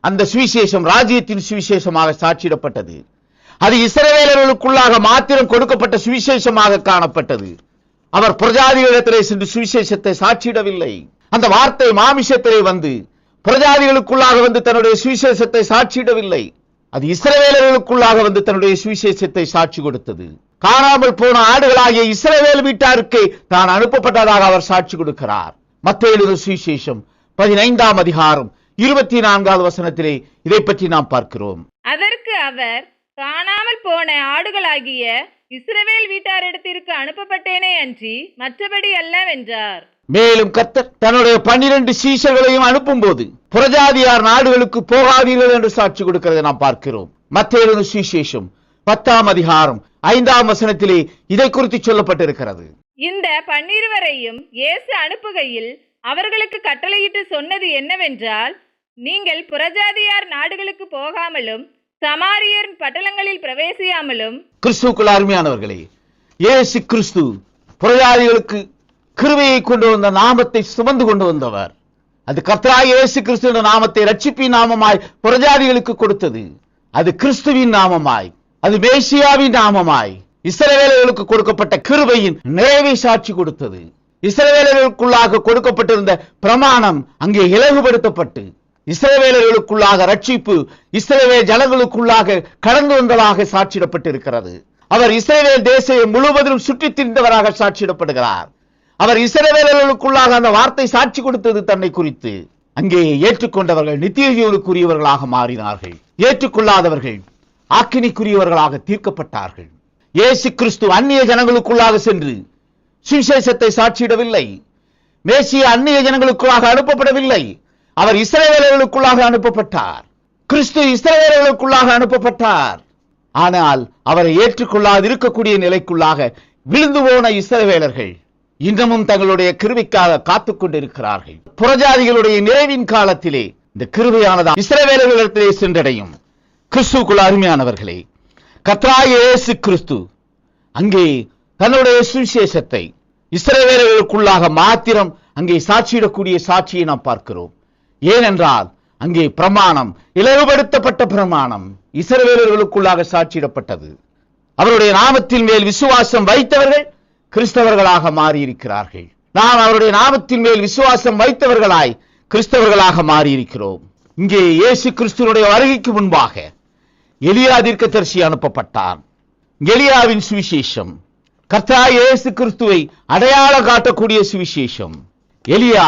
அந்த சுவிசேஷம் ராஜ்யத்தின் சுவிசேஷமாக சாட்சியிடப்பட்டது. அது இஸ்ரவேலர்களுக்குள்ளாக மாத்திரம் கொடுக்கப்பட்ட சுவிசேஷமாக காணப்பட்டது. அவர் பிரஜாதிகளிடத்திலே சென்று சுவிசேஷத்தை சாட்சியிடவில்லை. அந்த வார்த்தை மாமிசத்திலே வந்து பிரஜாதிகளுக்குள்ளாக வந்து தன்னுடைய சுவிசேஷத்தை சாட்சியிடவில்லை. அது இஸ்ரவேலர்களுக்குள்ளாக வந்து தன்னுடைய சுவிசேஷத்தை சாட்சி கொடுத்தது. காணாமல் போன ஆடுகளாகிய இஸ்ரவேல் வீட்டாருக்கு தான் அனுப்பப்பட்டதாக அவர் சாட்சி கொடுக்கிறார். மத்தேயு சுவிசேஷம் 15ஆம் அதிகாரம் 24வது வசனத்திலே இதை பற்றி நாம் பார்க்கிறோம். அதற்கு அவர், காணாமல் போன ஆடுகளாகிய இஸ்ரவேல் வீட்டாரிடத்திற்கு அனுப்பப்பட்டேனே அன்றி மற்றபடி அல்லவென்றார். மேலும் கர்த்தர் தன்னுடைய 12 சீஷர்களையும் அனுப்பும் போது புறஜாதியார் நாடுகளுக்கு போகாதீர்கள் என்று சாட்சி கொடுக்கிறதை நாம் பார்க்கிறோம். மத்தேயு சுவிசேஷம் 10ஆம் அதிகாரம் 5ஆம் வசனத்திலே இதை குறித்து சொல்லப்பட்டிருக்கிறது. இந்த 12 இயேசு அனுப்புகையில் அவர்களுக்கு கட்டளையிட்டு சொன்னது என்னவென்றால், நீங்கள் புறஜாதியார் நாடுகளுக்கு போகாமலும் சமாரியர் பட்டணங்களில் பிரவேசியாமலும். கிறிஸ்துவுக்குள் அருமையானவர்களே, இயேசு கிறிஸ்து புறஜாதிகளுக்கு கிருபையை கொண்டு வந்த நாமத்தை சுமந்து கொண்டு வந்தவர். அது கர்த்தராகிய இயேசு கிறிஸ்துவின் நாமத்தை ரட்சிப்பின் நாமமாய் புறஜாதிகளுக்கு கொடுத்தது. அது கிறிஸ்துவின் நாமமாய், அது மேசியாவின் நாமமாய் இஸ்ரவேலர்களுக்கு கொடுக்கப்பட்ட கிருபையின் நிறைவை சாட்சி கொடுத்தது. இஸ்ரவேலர்களுக்குள்ளாக கொடுக்கப்பட்டிருந்த பிரமாணம் அங்கே இலகுபடுத்தப்பட்டு இஸ்ரவேலர்களுக்குள்ளாக ரட்சிப்பு இஸ்ரவேல் ஜனங்களுக்குள்ளாக கடந்து வந்ததாக சாட்சியிடப்பட்டிருக்கிறது. அவர் இஸ்ரவேல் தேசம் முழுவதிலும் சுற்றித் திரிந்தவராக சாட்சியிடப்படுகிறார். அவர் இஸ்ரவேலர்களுக்குள்ளாக அந்த வார்த்தை சாட்சி கொடுத்தது தன்னை குறித்து. அங்கே ஏற்றுக்கொண்டவர்கள் நித்திய ஜீவனுக்குரியவர்களாக மாறினார்கள். ஏற்றுக்கொள்ளாதவர்கள் ஆக்கினிக்குரியவர்களாக தீர்க்கப்பட்டார்கள். இயேசு கிறிஸ்து அந்நிய ஜனங்களுக்குள்ளாக சென்று சுவிசேஷத்தை சாட்சியிடவில்லை. மேசியா அந்நிய ஜனங்களுக்குள்ளாக அனுப்பப்படவில்லை. அவர் இஸ்ரவேலர்களுக்குள்ளாக அனுப்பப்பட்டார். கிறிஸ்து இஸ்ரவேலர்களுக்குள்ளாக அனுப்பப்பட்டார். ஆனால் அவரை ஏற்றுக்கொள்ளாது இருக்கக்கூடிய நிலைக்குள்ளாக விழுந்து போன இஸ்ரவேலர்கள் இன்னமும் தங்களுடைய கிருபைக்காக காத்துக் கொண்டிருக்கிறார்கள். புறஜாதிகளுடைய நிறைவின் காலத்திலே இந்த கிருபையானது இஸ்ரவேலர்களிடத்திலே சென்றடையும். கிறிஸ்துவுக்குள் அருமையானவர்களே, கர்த்தராகிய இயேசு கிறிஸ்து அங்கே தன்னுடைய சுவிசேஷத்தை இஸ்ரவேலர்களுக்குள்ளாக மாத்திரம் அங்கே சாட்சியிடக்கூடிய சாட்சியை நாம் பார்க்கிறோம். ஏனென்றால் அங்கே பிரமாணம், இலகுபடுத்தப்பட்ட பிரமாணம் இஸ்ரவேலர்களுக்குள்ளாக சாட்சியிடப்பட்டது. அவருடைய நாமத்தின் மேல் விசுவாசம் வைத்தவர்கள் கிறிஸ்தவர்களாக மாறியிருக்கிறார்கள். நாம் அவருடைய நாமத்தின் மேல் விசுவாசம் வைத்தவர்களாய் கிறிஸ்தவர்களாக மாறியிருக்கிறோம். இங்கே இயேசு கிறிஸ்துவினுடைய வருகைக்கு முன்பாக எலியா தீர்க்கதரிசி அனுப்பப்பட்டான். எலியாவின் சுவிசேஷம் கர்த்தராகிய இயேசு கிறிஸ்துவை அடையாளம் காட்டக்கூடிய சுவிசேஷம். எலியா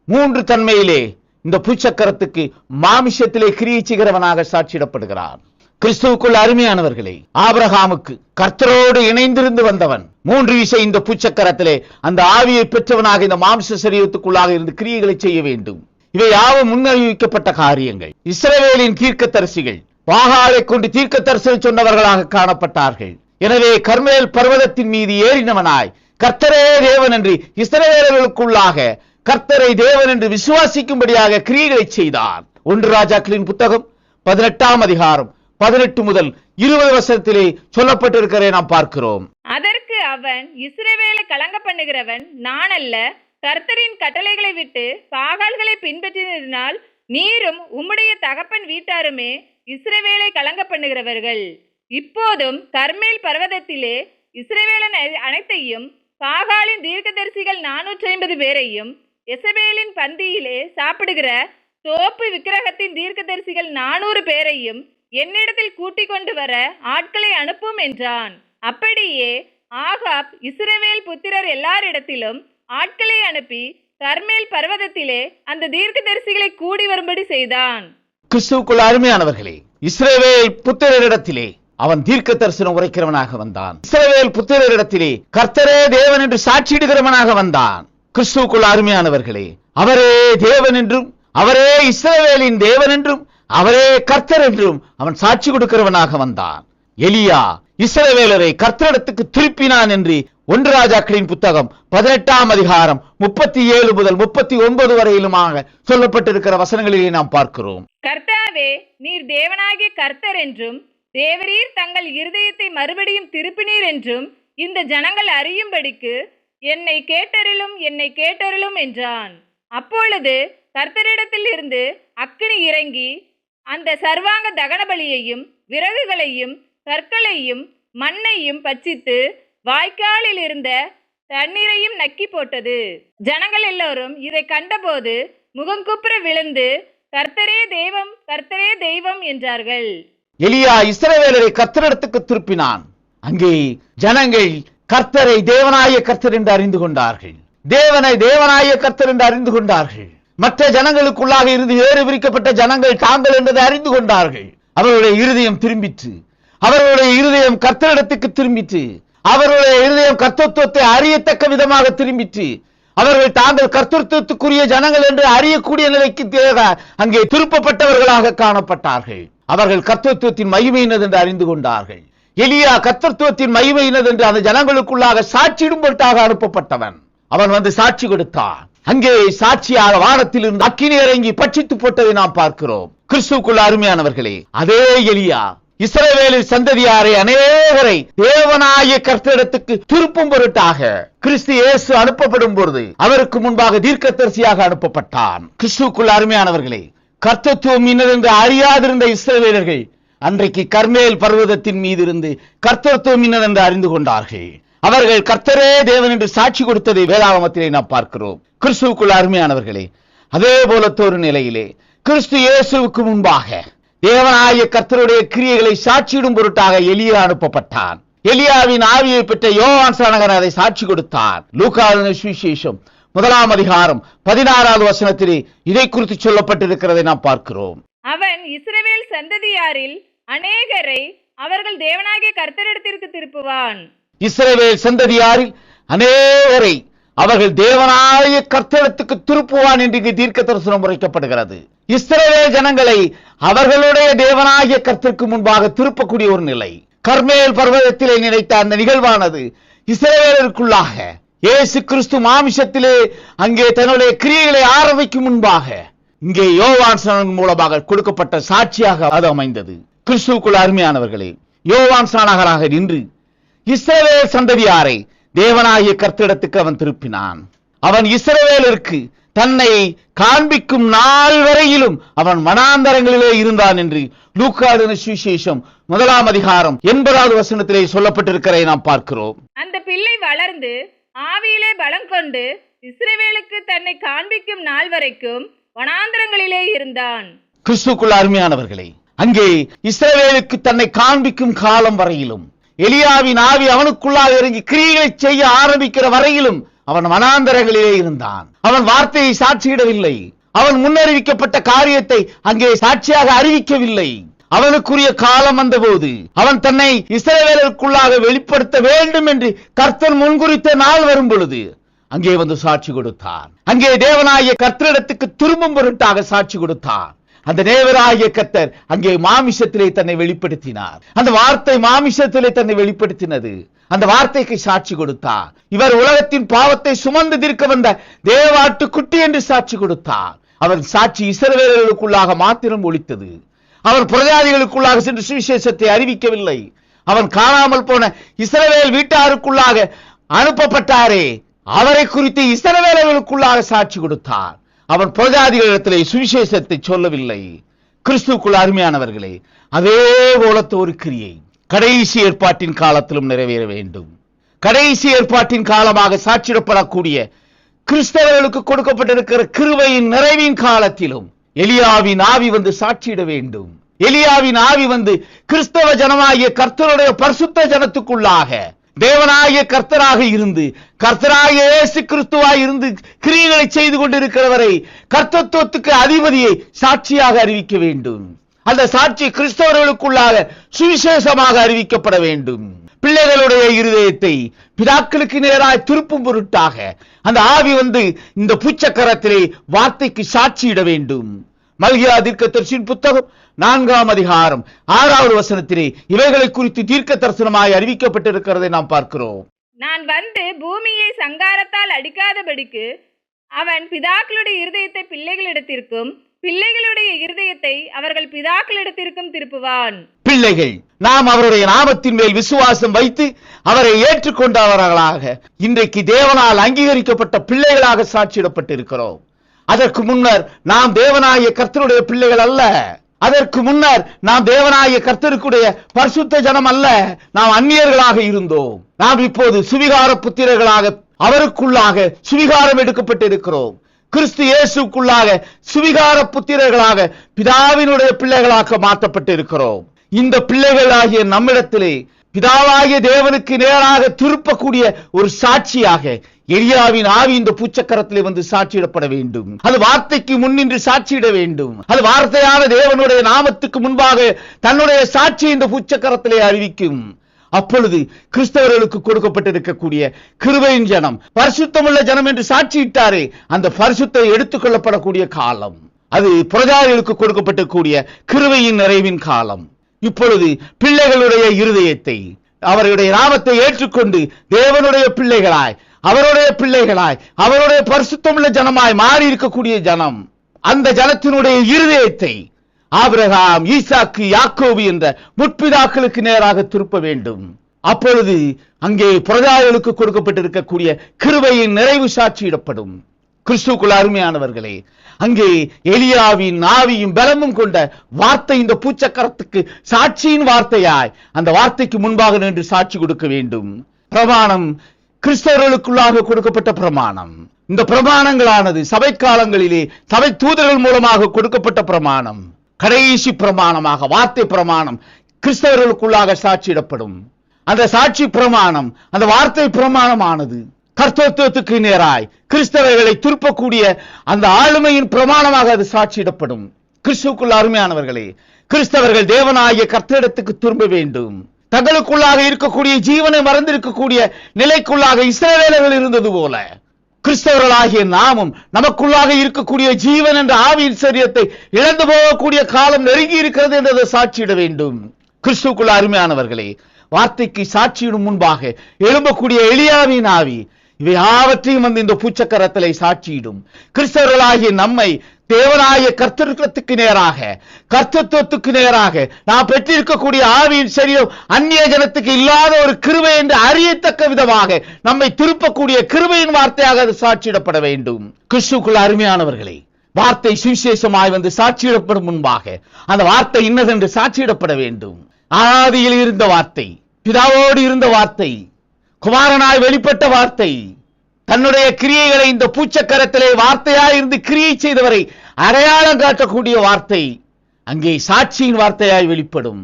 3 தன்மையிலே இந்த பூச்சக்கரத்துக்கு மாமிசத்திலே கிரியை செய்கிறவனாக சாட்சியிடப்படுகிறான். கிறிஸ்துவுக்குள் அருமையானவர்களே, ஆபிரகாமுக்கு கர்த்தரோடு இணைந்திருந்து வந்தவன் 3 விசை இந்த பூச்சக்கரத்திலே அந்த ஆவியை பெற்றவனாக இந்த மாம்ச சரீரத்துக்குள்ளாக இருந்து கிரியைகளை செய்ய வேண்டும். இவை யாவும் முன்னறிவிக்கப்பட்ட காரியங்கள். இஸ்ரவேலின் தீர்க்கதரிசிகள் பாகாலை கொண்டு தீர்க்க தரிசனம் சொன்னவர்களாக காணப்பட்டார்கள். எனவே கர்மேல் பர்வதத்தின் மீது ஏறினவனாய் கர்த்தரே தேவன் என்று இஸ்ரவேலர்களுக்குள்ளாக கர்த்தரை தேவன் என்று விசுவாசிக்கும்படியாக கிரியைகளை செய்தான். 1 ராஜாக்களின் புத்தகம் 18ஆம் அதிகாரம் 18 முதல் 20 வசனத்திலே சொல்லப்பட்டிருக்கிறதை நாம் பார்க்கிறோம். அதற்கு அவன், இஸ்ரவேலை கலங்க பண்ணுகிறவன் நான் அல்ல, கர்த்தரின் கட்டளைகளை விட்டு பாகால்களை பின்பற்றினால் நீரும் உம்முடைய தகப்பன் வீட்டாருமே இஸ்ரவேலை கலங்க பண்ணுகிறவர்கள். இப்போதும் கர்மேல் பர்வதத்திலே இஸ்ரவேலன் அனைத்தையும் பாகாலின் தீர்க்கதரிசிகள் 450 பேரையும் எசபேலின் பந்தியிலே சாப்பிடுகிற தோப்பு விக்கிரகத்தின் தீர்க்கதரிசிகள் 400 பேரையும் என்னிடத்தில் கூட்டிக் கொண்டு வர ஆட்களை அனுப்பும் என்றான். அப்படியே ஆகாப் இஸ்ரவேல் புத்திரர் எல்லாரிடத்திலும் ஆட்களை அனுப்பி கர்மேல் பர்வதத்திலே அந்த தீர்க்கதரிசிகளை கூடி வரும்படி செய்தான். கிறிஸ்துவுக்குள் அருமையானவர்களே, இஸ்ரவேல் புத்திரரிடத்திலே அவன் தீர்க்க தரிசனம் உரைக்கிறவனாக வந்தான். இஸ்ரவேல் புத்திரரிடத்திலே கர்த்தரே தேவன் என்று சாட்சியிடுகிறவனாக வந்தான். கிறிஸ்துவுக்குள் அருமையானவர்களே, அவரே தேவன் என்றும் அவரே இஸ்ரவேலின் தேவன் என்றும் அவரே கர்த்தர் என்றும் அவன் சாட்சி கொடுக்கிறவனாக வந்தான். எலியா இஸ்ரவேலரை கர்த்தரிடத்துக்கு திருப்பினான் என்று 1 ராஜாக்களின் புத்தகம் 18ஆம் அதிகாரம் 37 முதல் 39 வரையிலுமாக சொல்லப்பட்டிருக்கிற வசனங்களிலே நாம் பார்க்கிறோம். கர்த்தாவே, நீர் தேவனாகிய கர்த்தர் என்றும் தேவரீர் தங்கள் இருதயத்தை மறுபடியும் திருப்பினீர் என்றும் இந்த ஜனங்கள் அறியும்படிக்கு என்னை கேட்டருளும் என்றான். அப்பொழுது கர்த்தரிடத்தில் இருந்து அக்கினி இறங்கி அந்த சர்வாங்க தகன பலியையும் விறகுகளையும் கற்களையும் மண்ணையும் பட்சித்து வாய்க்காலில் இருந்த தண்ணீரையும் நக்கி போட்டது. ஜனங்கள் எல்லோரும் இதை கண்டபோது முகங்குப்புற விழுந்து கர்த்தரே தெய்வம் என்றார்கள். எலியா இஸ்ரவேலரை கர்த்தரிடத்துக்கு திருப்பினான். அங்கே ஜனங்கள் கர்த்தரை தேவனாய கர்த்தர் என்று அறிந்து கொண்டார்கள். தேவனை தேவனாய கர்த்தர் என்று அறிந்து கொண்டார்கள். மற்ற ஜனங்களுக்குள்ளாக இருந்து ஏறு விரிக்கப்பட்ட ஜனங்கள் தாங்கள் என்பதை அறிந்து கொண்டார்கள். அவருடைய இருதயம் திரும்பிற்று. அவர்களுடைய இருதயம் கர்த்தரிடத்துக்கு திரும்பிற்று. அவர்களுடைய இருதயம் கர்த்தத்துவத்தை அறியத்தக்க விதமாக திரும்பிற்று. அவர்கள் தாங்கள் கர்த்தத்துவத்துக்குரிய ஜனங்கள் என்று அறியக்கூடிய நிலைக்கு அங்கே திருப்பப்பட்டவர்களாக காணப்பட்டார்கள். அவர்கள் கர்த்தத்துவத்தின் மகிமையினது என்று அறிந்து கொண்டார்கள். எலியா கர்த்தத்துவத்தின் மகிமையினது என்று அந்த ஜனங்களுக்குள்ளாக சாட்சியிடும் பொருட்டாக அனுப்பப்பட்டவன். அவன் வந்து சாட்சி கொடுத்தான். அங்கே சாட்சியாக வானத்தில் இருந்து அக்கினி இறங்கி பட்சித்து போட்டதை நாம் பார்க்கிறோம். கிறிஸ்துவுக்குள்ள அருமையானவர்களே, அதே எலியா இஸ்ரவேலின் சந்ததியாரை அநேகரை தேவனாய கர்த்தரிடத்துக்கு திருப்பும் பொருட்டாக கிறிஸ்து இயேசு அனுப்பப்படும் பொழுது அவருக்கு முன்பாக தீர்க்கதரிசியாக அனுப்பப்பட்டான். கிறிஸ்துவுக்குள்ள அருமையானவர்களே, கர்த்தத்துவம் இன்னதென்று அறியாதிருந்த இஸ்ரவேலர்கள் அன்றைக்கு கர்மேல் பர்வதத்தின் மீது இருந்து கர்த்தத்துவம் இன்னதென்று அறிந்து கொண்டார்கள். அவர்கள் கர்த்தரே தேவன் என்று சாட்சி கொடுத்ததை வேதாகமத்திலே நாம் பார்க்கிறோம். கிறிஸ்துவுக்குள்ள அருமையானவர்களே, அதே போலத்தொரு நிலையிலே கிறிஸ்து இயேசுவுக்கு முன்பாக தேவனாய கர்த்தருடைய கிரியைகளை சாட்சியிடும் பொருட்டாக எலியா அனுப்பப்பட்டான். எலியாவின் ஆவியை பெற்ற யோவான் சானகன் அதை சாட்சி கொடுத்தான். லூக்காவின் சுவிசேஷம் 1ஆம் அதிகாரம் 16வது வசனத்திலே இதை குறித்து சொல்லப்பட்டிருக்கிறதை நாம் பார்க்கிறோம். அவன் இஸ்ரவேல் சந்ததியாரில் அநேகரை அவர்கள் தேவனாகிய கர்த்தரிடத்திற்கு திருப்புவான். இஸ்ரவேல் சந்ததியாரில் அநேகரை அவர்கள் தேவனாகிய கர்த்தரிடத்துக்கு திருப்புவான் என்று தீர்க்க தரிசனம் உரைக்கப்படுகிறது. இஸ்ரவேல் ஜனங்களை அவர்களுடைய தேவனாகிய கர்த்தருக்கு முன்பாக திருப்பக்கூடிய ஒரு நிலை. கர்மேல் பர்வதத்திலே நினைத்த அந்த நிகழ்வானது இஸ்ரவேலருக்குள்ளாக இயேசு கிறிஸ்து மாமிசத்திலே அங்கே தன்னுடைய கிரியைகளை ஆரம்பிக்கும் முன்பாக இங்கே யோவான் ஸ்நானன் மூலமாக கொடுக்கப்பட்ட சாட்சியாக அது அமைந்தது. கிறிஸ்துவுக்குள் அருமையானவர்களே, யோவான் ஸ்நானகராக நின்று இஸ்ரவேல் சந்ததியாரை தேவனாகிய கர்த்தரிடத்துக்கு அவன் திருப்பினான். அவன் இஸ்ரவேலருக்கு தன்னை காண்பிக்கும் நாள் வரையிலும் அவன் வனாந்தரங்களிலே இருந்தான் என்று லூக்கா எழுதின சுவிசேஷம் 1 அதிகாரம் 80வது வசனத்திலே சொல்லப்பட்டிருக்கிறதை நாம் பார்க்கிறோம். அந்த பிள்ளை வளர்ந்து ஆவியிலே பலம் கொண்டு இஸ்ரவேலுக்கு தன்னை காண்பிக்கும் நாள் வரைக்கும் வனாந்தரங்களிலே இருந்தான். கிறிஸ்துவுக்குள் அருமையானவர்களே, அங்கே இஸ்ரவேலுக்கு தன்னை காண்பிக்கும் காலம் வரையிலும், எலியாவின் ஆவி அவனுக்குள்ளாக இறங்கி கிரியைகளை செய்ய ஆரம்பிக்கிற வரையிலும் அவன் வனாந்தரங்களிலே இருந்தான். அவன் வார்த்தையை சாட்சியிடவில்லை. அவன் முன்னறிவிக்கப்பட்ட காரியத்தை அங்கே சாட்சியாக அறிவிக்கவில்லை. அவனுக்குரிய காலம் வந்தபோது அவன் தன்னை இஸ்ரவேலுக்குள்ளாக வெளிப்படுத்த வேண்டும் என்று கர்த்தர் முன்குறித்த நாள் வரும் பொழுது அங்கே வந்து சாட்சி கொடுத்தான். அங்கே தேவனாகிய கர்த்தரிடத்துக்கு திரும்பும் பொருட்டாக சாட்சி கொடுத்தான். அந்த தேவராகிய கர்த்தர் அங்கே மாமிசத்திலே தன்னை வெளிப்படுத்தினார். அந்த வார்த்தை மாமிசத்திலே தன்னை வெளிப்படுத்தினது. அந்த வார்த்தைக்கு சாட்சி கொடுத்தார். இவர் உலகத்தின் பாவத்தை சுமந்து தீர்க்க வந்த தேவாட்டுக்குட்டி என்று சாட்சி கொடுத்தார். அவன் சாட்சி இஸ்ரவேலர்களுக்குள்ளாக மாத்திரம் ஒலித்தது. அவன் பிரஜாதிகளுக்குள்ளாக சென்று சுவிசேஷத்தை அறிவிக்கவில்லை. அவன் காணாமல் போன இஸ்ரவேல் வீட்டாருக்குள்ளாக அனுப்பப்பட்டாரே, அவரை குறித்து இஸ்ரவேலர்களுக்குள்ளாக சாட்சி கொடுத்தார். அவன் பிரஜாதிகளிடத்திலே சுவிசேஷத்தை சொல்லவில்லை. கிறிஸ்துவுக்குள் அருமையானவர்களே, அதே போலத்த ஒரு கிரியை கடைசி ஏற்பாட்டின் காலத்திலும் நிறைவேற வேண்டும். கடைசி ஏற்பாட்டின் காலமாக சாட்சியிடப்படக்கூடிய கிறிஸ்தவர்களுக்கு கொடுக்கப்பட்டிருக்கிற கிருபையின் நிறைவின் காலத்திலும் எலியாவின் ஆவி வந்து சாட்சியிட வேண்டும். எலியாவின் ஆவி வந்து கிறிஸ்தவ ஜனமாகிய கர்த்தருடைய பரிசுத்த ஜனத்துக்குள்ளாக தேவனாகிய கர்த்தராக இருந்து, கர்த்தராகிய இயேசு கிறிஸ்துவாய் இருந்து கிரியைகளை செய்து கொண்டிருக்கிறவரை கர்த்தத்துவத்துக்கு அதிபதியை சாட்சியாக அறிவிக்க வேண்டும். அந்த சாட்சி கிறிஸ்தவர்களுக்குள்ளாக சுவிசேஷமாக அறிவிக்கப்பட வேண்டும். பிள்ளைகளுடைய இருதயத்தை பிதாக்களுக்கு நேராய் திருப்பும் பொருட்டாக அந்த ஆவி வந்து இந்த பூச்சக்கரத்திலே வார்த்தைக்கு சாட்சியிட வேண்டும். மல்கியா தீர்க்கதரிசியின் புத்தகம் 4 அதிகாரம் 6வது வசனத்திலே இவைகளை குறித்து தீர்க்க தரிசனமாய் அறிவிக்கப்பட்டிருக்கிறதை நாம் பார்க்கிறோம். நான் வந்து பூமியை சங்காரத்தால் அடிக்காதபடிக்கு அவன் பிதாக்களுடைய இருதயத்தை பிள்ளைகளிடத்திற்கும் பிள்ளைகளுடைய இருதயத்தை அவர்கள் பிதாக்களிடத்திற்கும் திருப்புவான். பிள்ளைகள் நாம் அவருடைய நாமத்தின் மேல் விசுவாசம் வைத்து அவரை ஏற்றுக்கொண்டவர்களாக இன்றைக்கு தேவனால் அங்கீகரிக்கப்பட்ட பிள்ளைகளாக சாட்சியிடப்பட்டிருக்கிறோம். அதற்கு முன்னர் நாம் தேவனாகிய கர்த்தருடைய பிள்ளைகள் அல்ல. அதற்கு முன்னர் நாம் தேவனாகிய கர்த்தருக்குடைய பரிசுத்த ஜனம் அல்ல. நாம் அந்நியர்களாக இருந்தோம். நாம் இப்போது சுவிகார புத்திரர்களாக அவருக்குள்ளாக சுவிகாரம் எடுக்கப்பட்டிருக்கிறோம். கிறிஸ்து இயேசுக்குள்ளாக சுவிகார புத்திரர்களாக பிதாவினுடைய பிள்ளைகளாக மாற்றப்பட்டிருக்கிறோம். இந்த பிள்ளைகளாகிய நம்மிடத்திலே பிதாவாகிய தேவனுக்கு நேராக திருப்பக்கூடிய ஒரு சாட்சியாக எலியாவின் ஆவி இந்த பூச்சக்கரத்திலே வந்து சாட்சியிடப்பட வேண்டும். அது வார்த்தைக்கு முன்னின்று சாட்சியிட வேண்டும். அது வார்த்தையான தேவனுடைய நாமத்துக்கு முன்பாக தன்னுடைய சாட்சி இந்த பூச்சக்கரத்திலே அறிவிக்கும். அப்பொழுது கிறிஸ்தவர்களுக்கு கொடுக்கப்பட்டிருக்கக்கூடிய கிருபையின் ஜனம், பரிசுத்தமுள்ள ஜனம் என்று சாட்சியிட்டாரே, அந்த பரிசுத்தை எடுத்துக் கொள்ளப்படக்கூடிய காலம் அது பிரஜாதிகளுக்கு கொடுக்கப்பட்டிருக்கக்கூடிய கிருபையின் நிறைவின் காலம். இப்பொழுது பிள்ளைகளுடைய இருதயத்தை அவருடைய நாமத்தை ஏற்றுக்கொண்டு தேவனுடைய பிள்ளைகளாய் அவருடைய பரிசுத்தமுள்ள ஜனமாய் மாறி இருக்கக்கூடிய ஜனம், அந்த ஜனத்தினுடைய இருதயத்தை ஆபிரகாம், ஈசாக்கு, யாக்கோபு என்ற முற்பிதாக்களுக்கு நேராக திருப்ப வேண்டும். அப்பொழுது அங்கே பிரஜாதிகளுக்கு கொடுக்கப்பட்டிருக்கக்கூடிய கிருபையின் நிறைவு சாட்சியிடப்படும். கிறிஸ்துவுக்குள் அருமையானவர்களே, அங்கே எலியாவின் ஆவியும் பலமும் கொண்ட வார்த்தை இந்த பூச்சக்கரத்துக்கு சாட்சியின் வார்த்தையாய் அந்த வார்த்தைக்கு முன்பாக நின்று சாட்சி கொடுக்க வேண்டும். பிரமாணம் கிறிஸ்தவர்களுக்குள்ளாக கொடுக்கப்பட்ட பிரமாணம். இந்த பிரமாணங்களானது சபை காலங்களிலே சபை தூதர்கள் மூலமாக கொடுக்கப்பட்ட பிரமாணம். கடைசி பிரமாணமாக வார்த்தை பிரமாணம் கிறிஸ்தவர்களுக்குள்ளாக சாட்சியிடப்படும். அந்த சாட்சி பிரமாணம், அந்த வார்த்தை பிரமாணமானது கர்த்தத்துவத்துக்கு நேராய் கிறிஸ்தவர்களை திருப்பக்கூடிய அந்த ஆளுமையின் பிரமாணமாக அது சாட்சியிடப்படும். கிறிஸ்துவுக்குள் அருமையானவர்களே, கிறிஸ்தவர்கள் தேவனாகிய கர்த்தரிடத்துக்கு திரும்ப வேண்டும். தங்களுக்குள்ளாக இருக்கக்கூடிய ஜீவனை மறந்திருக்கக்கூடிய நிலைக்குள்ளாக இஸ்ரவேலர்கள் இருந்தது போல கிறிஸ்தவர்களாகிய நாமும் நமக்குள்ளாக இருக்கக்கூடிய ஜீவன் என்ற ஆவியின் சரீரத்தை இழந்து போகக்கூடிய காலம் நெருங்கி இருக்கிறது என்றதை சாட்சியிட வேண்டும். கிறிஸ்துவுக்குள் அருமையானவர்களே, வார்த்தைக்கு சாட்சியிடும் முன்பாக எழும்பக்கூடிய எலியாவின் ஆவி இவை யாவற்றையும் வந்து இந்த பூச்சக்கரத்திலே சாட்சியிடும். கிறிஸ்தவர்களாகிய நம்மை தேவனாய கர்த்தத்துவத்துக்கு நேராக, கர்த்தத்துவத்துக்கு நேராக நாம் பெற்றிருக்கக்கூடிய ஆவியின் சரீரம் அந்நிய ஜனத்துக்கு இல்லாத ஒரு கிருபை என்று அறியத்தக்க விதமாக நம்மை திருப்பக்கூடிய கிருபையின் வார்த்தையாக அது சாட்சியிடப்பட வேண்டும். கிறிஸ்துவுக்குள் அருமையானவர்களே, வார்த்தை சுவிசேஷமாய் வந்து சாட்சியிடப்படும் முன்பாக அந்த வார்த்தை இன்னதென்று சாட்சியிடப்பட வேண்டும். ஆதியில் இருந்த வார்த்தை, பிதாவோடு இருந்த வார்த்தை, குமாரனாய் வெளிப்பட்ட வார்த்தை, தன்னுடைய கிரியைகளை இந்த பூச்சக்கரத்திலே வார்த்தையாய் இருந்து கிரியை செய்தவரை அடையாளம் காட்டக்கூடிய வார்த்தை அங்கே சாட்சியின் வார்த்தையாய் வெளிப்படும்.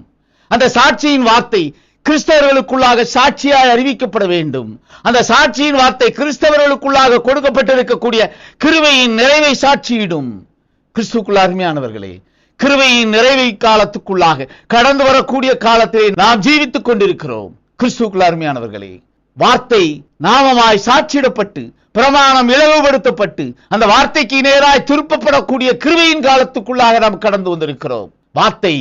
அந்த சாட்சியின் வார்த்தை கிறிஸ்தவர்களுக்குள்ளாக சாட்சியாய் அறிவிக்கப்பட வேண்டும். அந்த சாட்சியின் வார்த்தை கிறிஸ்தவர்களுக்குள்ளாக கொடுக்கப்பட்டிருக்கக்கூடிய கிருபையின் நிறைவை சாட்சியிடும். கிறிஸ்துவுக்குள் அருமையானவர்களே, கிருபையின் நிறைவை காலத்துக்குள்ளாக கடந்து வரக்கூடிய காலத்திலே நாம் ஜீவித்துக் கொண்டிருக்கிறோம். கிறிஸ்துவுக்குள் அருமையானவர்களே, வார்த்தை நாமமாய் சாட்சியிடப்பட்டு பிரமாணம் இலவுபடுத்தப்பட்டு அந்த வார்த்தைக்கு நேராய் திருப்பப்படக்கூடிய கிருபையின் காலத்துக்குள்ளாக நாம் கடந்து வந்திருக்கிறோம். வார்த்தை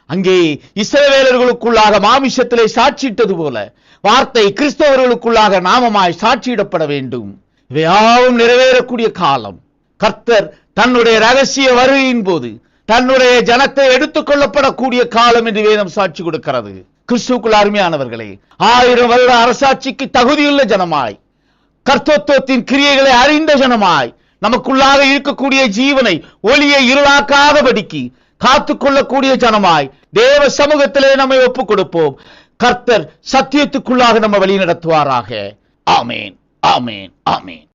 அங்கே இஸ்ரவேலர்களுக்குள்ளாக மாமிசத்திலே சாட்சியிட்டது போல வார்த்தை கிறிஸ்தவர்களுக்குள்ளாக நாமமாய் சாட்சியிடப்பட வேண்டும். இவையாவும் நிறைவேறக்கூடிய காலம், கர்த்தர் தன்னுடைய ரகசிய வருகையின் போது தன்னுடைய ஜனத்தை எடுத்துக் கொள்ளப்படக்கூடிய காலம் என்று வேதம் சாட்சி கொடுக்கிறது. கிறிஸ்துவுக்குள் அருமையானவர்களே, 1000 வருட அரசாட்சிக்கு தகுதியுள்ள ஜனமாய், கர்த்தத்துவத்தின் கிரியைகளை அறிந்த ஜனமாய், நமக்குள்ளாக இருக்கக்கூடிய ஜீவனை ஒளியை இருளாக்காதபடிக்கு காத்துக்கொள்ளக்கூடிய ஜனமாய் தேவ சமூகத்திலே நம்மை ஒப்புக் கொடுப்போம். கர்த்தர் சத்தியத்துக்குள்ளாக நம்ம வழி நடத்துவாராக. ஆமேன், ஆமேன், ஆமேன்.